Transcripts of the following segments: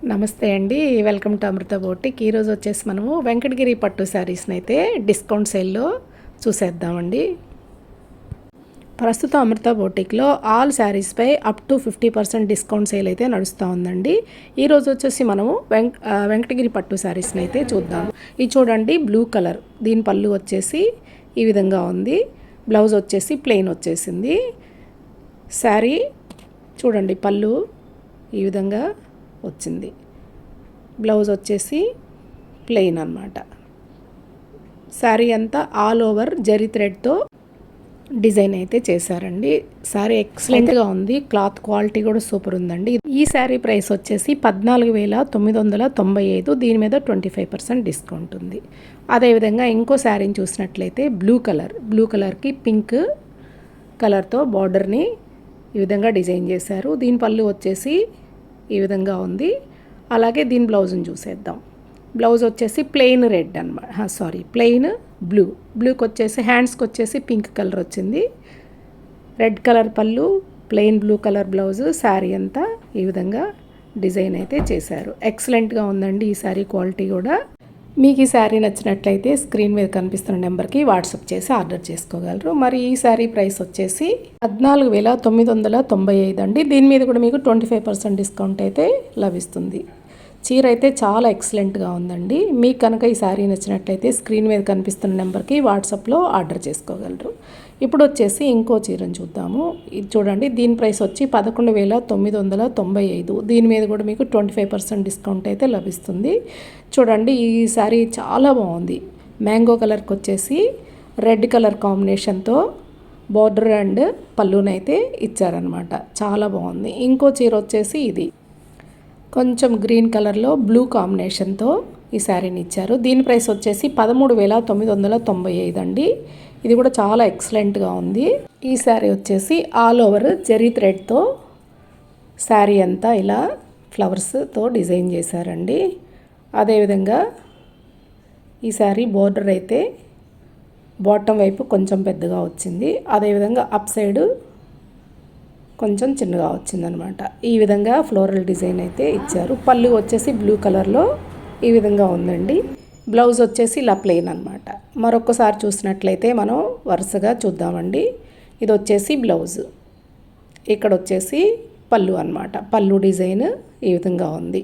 నమస్తే అండి. Welcome to Amrutha boutique. ఈరోజు వచ్చేసి మనము వెంకటగిరి పట్టు శారీస్ని అయితే డిస్కౌంట్ సేల్లో చూసేద్దామండి. ప్రస్తుతం అమృత బోటిక్లో ఆల్ శారీస్పై అప్ టు 50% డిస్కౌంట్ సేల్ అయితే నడుస్తూ ఉందండి. ఈరోజు వచ్చేసి మనము వెంకటగిరి పట్టు శారీస్ని అయితే చూద్దాం. ఇది చూడండి, బ్లూ కలర్. దీని పళ్ళు వచ్చేసి ఈ విధంగా ఉంది. బ్లౌజ్ వచ్చేసి ప్లెయిన్ వచ్చేసింది. శారీ చూడండి, పళ్ళు ఈ విధంగా వచ్చింది. బ్లౌజ్ వచ్చేసి ప్లెయిన్ అన్నమాట. శారీ అంతా ఆల్ ఓవర్ జరీ థ్రెడ్తో డిజైన్ అయితే చేశారండి. శారీ ఎక్సలెంట్గా ఉంది. క్లాత్ క్వాలిటీ కూడా సూపర్ ఉందండి. ఈ శారీ ప్రైస్ వచ్చేసి 14,995. దీని మీద 25% డిస్కౌంట్ ఉంది. అదేవిధంగా ఇంకో శారీని చూసినట్లయితే బ్లూ కలర్కి పింక్ కలర్తో బార్డర్ని ఈ విధంగా డిజైన్ చేశారు. దీని పళ్ళు వచ్చేసి ఈ విధంగా ఉంది. అలాగే దీని బ్లౌజ్ని చూసేద్దాం. బ్లౌజ్ వచ్చేసి ప్లెయిన్ రెడ్ అనమాట, ప్లెయిన్ బ్లూకి వచ్చేసి హ్యాండ్స్కి వచ్చేసి పింక్ కలర్ వచ్చింది. రెడ్ కలర్ పళ్ళు, plain blue colour blouse. Sari అంతా ఈ విధంగా డిజైన్ అయితే చేశారు. ఎక్సలెంట్గా ఉందండి ఈ శారీ క్వాలిటీ కూడా. మీకు ఈ శారీ నచ్చినట్లయితే స్క్రీన్ మీద కనిపిస్తున్న నెంబర్కి వాట్సాప్ చేసి ఆర్డర్ చేసుకోగలరు. మరి ఈ శారీ ప్రైస్ వచ్చేసి 14,995 అండి. దీని మీద కూడా మీకు 25% డిస్కౌంట్ అయితే లభిస్తుంది. చీర అయితే చాలా ఎక్సలెంట్గా ఉందండి. మీకు కనుక ఈ శారీ నచ్చినట్లయితే స్క్రీన్ మీద కనిపిస్తున్న నెంబర్కి వాట్సాప్లో ఆర్డర్ చేసుకోగలరు. ఇప్పుడు వచ్చేసి ఇంకో చీరను చూద్దాము. ఇది చూడండి, దీని ప్రైస్ వచ్చి 11,995. దీని మీద కూడా మీకు 25% డిస్కౌంట్ అయితే లభిస్తుంది. చూడండి, ఈ శారీ చాలా బాగుంది. మ్యాంగో కలర్కి వచ్చేసి రెడ్ కలర్ కాంబినేషన్తో బార్డర్ అండ్ పళ్ళునైతే ఇచ్చారనమాట. చాలా బాగుంది. ఇంకో చీర వచ్చేసి ఇది కొంచెం గ్రీన్ కలర్లో బ్లూ కాంబినేషన్తో ఈ శారీని ఇచ్చారు. దీని ప్రైస్ వచ్చేసి 13,995 అండి. ఇది కూడా చాలా ఎక్సలెంట్గా ఉంది. ఈ శారీ వచ్చేసి ఆల్ ఓవర్ జరీ థ్రెడ్తో శారీ అంతా ఇలా ఫ్లవర్స్తో డిజైన్ చేశారండి. అదేవిధంగా ఈ శారీ బోర్డర్ అయితే బాటమ్ వైపు కొంచెం పెద్దగా వచ్చింది. అదేవిధంగా అప్ సైడ్ కొంచెం చిన్నగా వచ్చిందనమాట. ఈ విధంగా ఫ్లోరల్ డిజైన్ అయితే ఇచ్చారు. పళ్ళు వచ్చేసి బ్లూ కలర్లో ఈ విధంగా ఉందండి. బ్లౌజ్ వచ్చేసి ఇలా ప్లెయిన్ అనమాట. మరొకసారి చూసినట్లయితే మనం వరుసగా చూద్దామండి. ఇది వచ్చేసి బ్లౌజ్, ఇక్కడ వచ్చేసి పళ్ళు అనమాట. పళ్ళు డిజైన్ ఈ విధంగా ఉంది.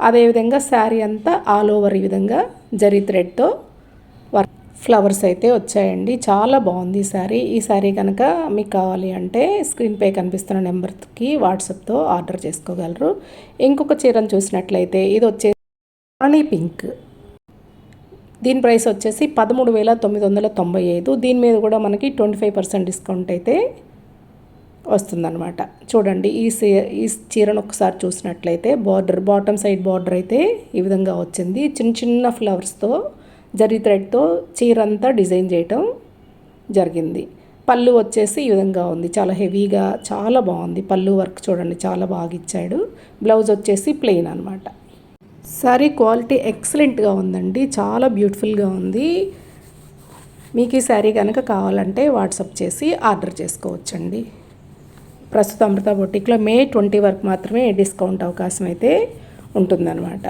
అదేవిధంగా శారీ అంతా ఆల్ ఓవర్ ఈ విధంగా జరీ థ్రెడ్తో ఫ్లవర్స్ అయితే వచ్చాయండి. చాలా బాగుంది ఈ శారీ. ఈ శారీ కనుక మీకు కావాలి అంటే స్క్రీన్పై కనిపిస్తున్న నెంబర్కి వాట్సాప్తో ఆర్డర్ చేసుకోగలరు. ఇంకొక చీరను చూసినట్లయితే ఇది వచ్చేసి రాణి పింక్. దీని ప్రైస్ వచ్చేసి 13,995. దీని మీద కూడా మనకి 25% డిస్కౌంట్ అయితే వస్తుందన్నమాట. చూడండి, ఈ చీరను ఒకసారి చూసినట్లయితే బాటమ్ సైడ్ బార్డర్ అయితే ఈ విధంగా వచ్చింది. చిన్న చిన్న ఫ్లవర్స్తో జరీ థ్రెడ్తో చీర అంతా డిజైన్ చేయటం జరిగింది. పళ్ళు వచ్చేసి ఈ విధంగా ఉంది. చాలా హెవీగా చాలా బాగుంది. పళ్ళు వర్క్ చూడండి, చాలా బాగా ఇచ్చాడు. బ్లౌజ్ వచ్చేసి ప్లెయిన్ అనమాట. శారీ క్వాలిటీ ఎక్సలెంట్గా ఉందండి. చాలా బ్యూటిఫుల్గా ఉంది. మీకు ఈ శారీ కనుక కావాలంటే వాట్సాప్ చేసి ఆర్డర్ చేసుకోవచ్చండి. ప్రస్తుతం అమృత బొటిక్లో May 20 వరకు మాత్రమే డిస్కౌంట్ అవకాశం అయితే ఉంటుందన్నమాట.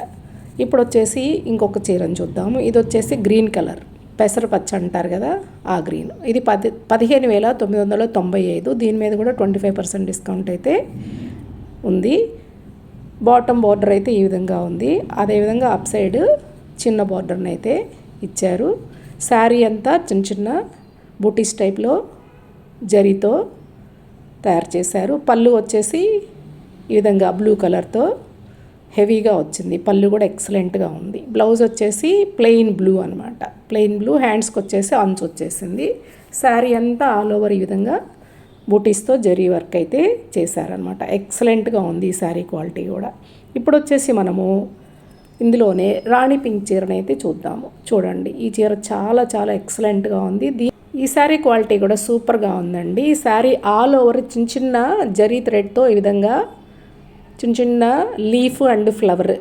ఇప్పుడు వచ్చేసి ఇంకొక చీరను చూద్దాము. ఇది వచ్చేసి గ్రీన్ కలర్, పెసరపచ్చ అంటారు కదా, ఆ గ్రీన్. ఇది 15,995. దీని మీద కూడా 25% డిస్కౌంట్ అయితే ఉంది. బాటమ్ బార్డర్ అయితే ఈ విధంగా ఉంది. అదేవిధంగా అప్ సైడ్ చిన్న బార్డర్ని అయితే ఇచ్చారు. శారీ అంతా చిన్న చిన్న బూటీస్ టైప్లో జరీతో తయారు చేశారు. పళ్ళు వచ్చేసి ఈ విధంగా బ్లూ కలర్తో హెవీగా వచ్చింది. పళ్ళు కూడా ఎక్సలెంట్గా ఉంది. బ్లౌజ్ వచ్చేసి ప్లెయిన్ బ్లూ అనమాట. ప్లెయిన్ బ్లూ, హ్యాండ్స్కి వచ్చేసి అంచు వచ్చేసింది. శారీ అంతా ఆల్ ఓవర్ ఈ విధంగా బూటీస్తో జరీ వర్క్ అయితే చేశారనమాట. ఎక్సలెంట్గా ఉంది ఈ శారీ క్వాలిటీ కూడా. ఇప్పుడు వచ్చేసి మనము ఇందులోనే రాణి పింక్ చీరని అయితే చూద్దాము. చూడండి, ఈ చీర చాలా చాలా ఎక్సలెంట్గా ఉంది. ఈ శారీ క్వాలిటీ కూడా సూపర్గా ఉందండి. ఈ శారీ ఆల్ ఓవర్ చిన్న చిన్న జరీ థ్రెడ్తో ఈ విధంగా చిన్న చిన్న లీఫ్ అండ్ ఫ్లవర్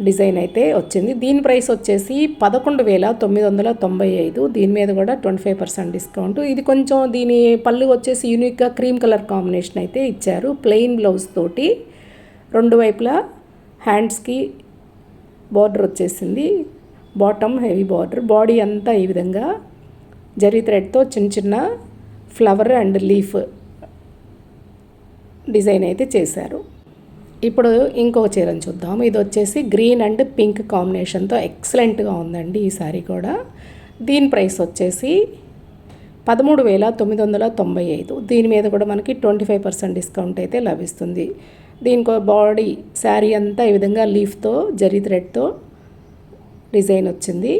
డిజైన్ అయితే వచ్చింది. దీని ప్రైస్ వచ్చేసి 11,995. దీని మీద కూడా 25% డిస్కౌంట్. ఇది కొంచెం దీని పళ్ళు వచ్చేసి యూనిక్గా క్రీమ్ కలర్ కాంబినేషన్ అయితే ఇచ్చారు. ప్లెయిన్ బ్లౌజ్ తోటి రెండు వైపులా హ్యాండ్స్కి బార్డర్ వచ్చేసింది, బాటమ్ హెవీ బార్డర్, బాడీ అంతా ఈ విధంగా జరీ థ్రెడ్తో చిన్న చిన్న ఫ్లవర్ అండ్ లీఫ్ డిజైన్ అయితే చేశారు. ఇప్పుడు ఇంకో చీరను చూద్దాం. ఇది వచ్చేసి గ్రీన్ అండ్ పింక్ కాంబినేషన్తో ఎక్సలెంట్గా ఉందండి ఈ శారీ కూడా. దీని ప్రైస్ వచ్చేసి 13,995. దీని మీద కూడా మనకి 25% డిస్కౌంట్ అయితే లభిస్తుంది. దీనికో బాడీ శారీ అంతా ఈ విధంగా లీఫ్తో జరీ థ్రెడ్తో డిజైన్ వచ్చింది.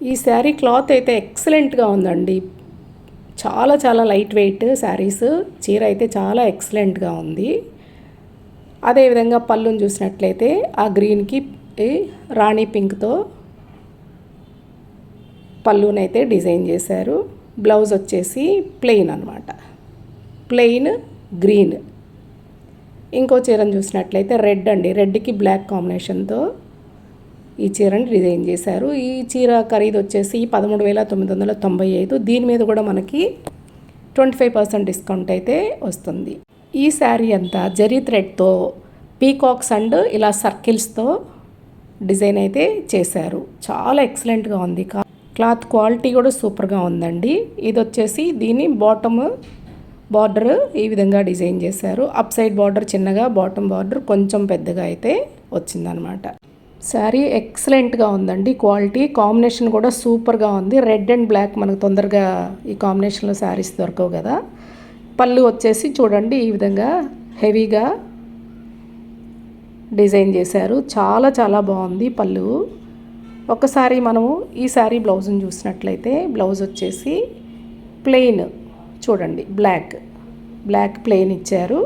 ఈ శారీ క్లాత్ అయితే ఎక్సలెంట్గా ఉందండి. చాలా చాలా లైట్ వెయిట్ శారీస్, చీర అయితే చాలా ఎక్సలెంట్గా ఉంది. అదేవిధంగా పళ్ళుని చూసినట్లయితే ఆ గ్రీన్కి రాణి పింక్తో పళ్ళునైతే డిజైన్ చేశారు. బ్లౌజ్ వచ్చేసి ప్లెయిన్ అనమాట, ప్లెయిన్ గ్రీన్. ఇంకో చీరను చూసినట్లయితే రెడ్ అండి, రెడ్కి బ్లాక్ కాంబినేషన్తో ఈ చీరని డిజైన్ చేశారు. ఈ చీర ఖరీదు వచ్చేసి 13,995. దీని మీద కూడా మనకి 25% డిస్కౌంట్ అయితే వస్తుంది. ఈ శారీ అంతా జరీ థ్రెడ్తో పీకాక్స్ అండ్ ఇలా సర్కిల్స్తో డిజైన్ అయితే చేశారు. చాలా ఎక్సలెంట్గా ఉంది. క్లాత్ క్వాలిటీ కూడా సూపర్గా ఉందండి. ఇది వచ్చేసి దీని బాటమ్ బార్డర్ ఈ విధంగా డిజైన్ చేశారు. అప్ సైడ్ బార్డర్ చిన్నగా, బాటమ్ బార్డర్ కొంచెం పెద్దగా అయితే వచ్చిందనమాట. శారీ ఎక్సలెంట్గా ఉందండి. క్వాలిటీ కాంబినేషన్ కూడా సూపర్గా ఉంది. రెడ్ అండ్ బ్లాక్ మనకు తొందరగా ఈ కాంబినేషన్లో శారీస్ దొరకవు కదా. పళ్ళు వచ్చేసి చూడండి ఈ విధంగా హెవీగా డిజైన్ చేశారు. చాలా చాలా బాగుంది పళ్ళు. ఒకసారి మనము ఈ శారీ బ్లౌజ్ని చూసినట్లయితే బ్లౌజ్ వచ్చేసి ప్లెయిన్ చూడండి, బ్లాక్ ప్లెయిన్ ఇచ్చారు.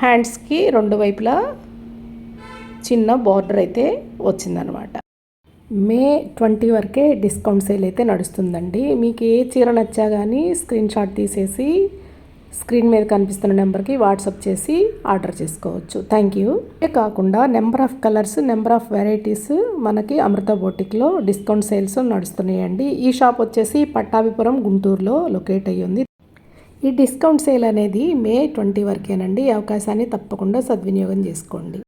హ్యాండ్స్కి రెండు వైపులా చిన్న బార్డర్ అయితే వచ్చిందనమాట. మే 20 వరకే డిస్కౌంట్ సేల్ అయితే నడుస్తుందండి. మీకు ఏ చీర నచ్చా కానీ స్క్రీన్ షాట్ తీసేసి స్క్రీన్ మీద కనిపిస్తున్న నెంబర్కి వాట్సాప్ చేసి ఆర్డర్ చేసుకోవచ్చు. Thank you. కాకుండా number of colours, number of varieties మనకి అమృత బొటిక్లో డిస్కౌంట్ సేల్స్ నడుస్తున్నాయండి. ఈ షాప్ వచ్చేసి పట్టాభిపురం, గుంటూరులో లొకేట్ అయ్యి ఉంది. ఈ డిస్కౌంట్ సేల్ అనేది మే 20 వరకేనండి. ఈ అవకాశాన్ని తప్పకుండా సద్వినియోగం చేసుకోండి.